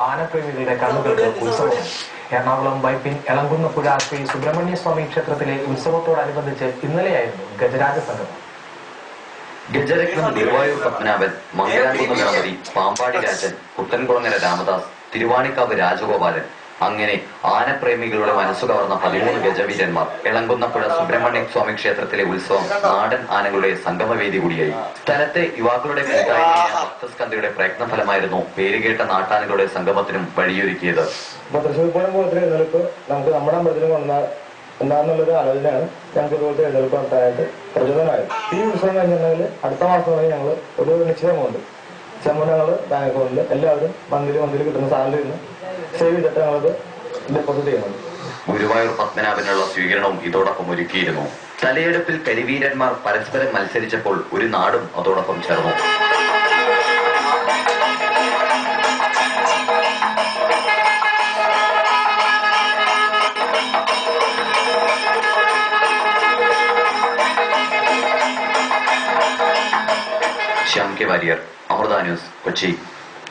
ആനപ്രേമികളുടെ കണ്ണുകൾക്ക് ഉത്സവം. എറണാകുളം വൈപ്പിൻ എളങ്കുന്നപ്പുഴ ശ്രീ സുബ്രഹ്മണ്യ സ്വാമി ക്ഷേത്രത്തിലെ ഉത്സവത്തോടനുബന്ധിച്ച് ഇന്നലെയായിരുന്നു ഗജരാജ സംഗമം. ഗജരത്നം ഗുരുവായൂർ പത്മനാഭൻ, മംഗലാംകുന്ന് ഗണപതി, പാമ്പാടി രാജൻ, കുട്ടൻകുളങ്ങര രാമദാസ്, തിരുവാണിക്കാവ് രാജഗോപാലൻ, അങ്ങനെ ആനപ്രേമികളുടെ മനസ്സു കവർന്ന 13 ഗജവീരന്മാർ. എളങ്കുന്നപ്പുഴ സുബ്രഹ്മണ്യ സ്വാമി ക്ഷേത്രത്തിലെ ഉത്സവം നാടൻ ആനകളുടെ സംഗമവേദി കൂടിയായി. സ്ഥലത്തെ യുവാക്കളുടെ കൂട്ടായ്മയായ ഭക്തസ്കന്ധയുടെ പ്രയത്നഫലമായിരുന്നു പേരുകേട്ട നാട്ടാനകളുടെ സംഗമത്തിനും വഴിയൊരുക്കിയത്. തൃശ്ശൂർ പൂരം പോലത്തെ എഴുന്നള്ളിപ്പ് നമുക്ക് നമ്മുടെ അമ്പലത്തിൽ കൊണ്ടുവന്നാൽ എന്താണെന്നുള്ളൊരു ആലോചനയാണ് ഞങ്ങൾക്ക് ഇതുപോലത്തെ എഴുന്നള്ളിപ്പ് നടത്താനായിട്ട് പ്രചോദനമായത്. ഈ ഉത്സവം കഴിഞ്ഞിട്ടുണ്ടെങ്കിൽ അടുത്ത മാസം വരെ ഞങ്ങൾ ഒരു നിശ്ചിത എമൗണ്ട് ഞങ്ങൾ ബാങ്ക് അക്കൗണ്ടിൽ എല്ലാവരും മന്തിലി കിട്ടുന്ന സാലറിയിൽ നിന്ന് സേവ് ചെയ്തിട്ട് ഞങ്ങളത് ഡെപ്പോസിറ്റ് ചെയ്യുന്നുണ്ട്. ഗുരുവായൂർ പത്മനാഭനുള്ള സ്വീകരണവും ഇതോടൊപ്പം ഒരുക്കിയിരുന്നു. തലയെടുപ്പിൽ കരിവീരന്മാർ പരസ്പരം മത്സരിച്ചപ്പോൾ ഒരു നാടും അതോടൊപ്പം ചേർന്നു. ശ്യാം കെ വാര്യർ, അമൃത ന്യൂസ്, കൊച്ചി.